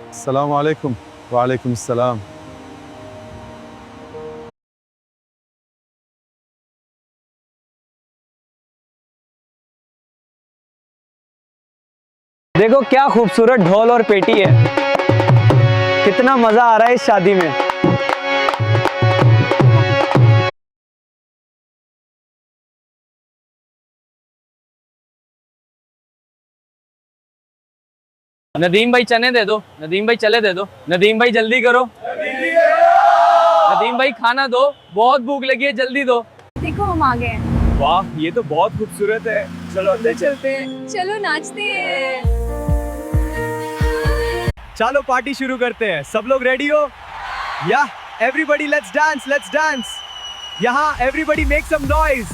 अस्सलाम वालेकुम। वालेकुम अस्सलाम। देखो क्या खूबसूरत ढोल और पेटी है। कितना मजा आ रहा है इस शादी में। नदीम भाई चने दे दो, नदीम भाई चले दे दो, नदीम भाई जल्दी करो, नदीम भाई खाना दो, बहुत भूख लगी है, जल्दी दो। देखो हम आ गए हैं। वाह ये तो बहुत खूबसूरत है। चलो अंदर चलते हैं। चलो नाचते हैं। चलो पार्टी शुरू करते हैं। सब लोग रेडी हो? या everybody let's dance, let's dance. यहाँ एवरीबॉडी मेक सम नॉइज।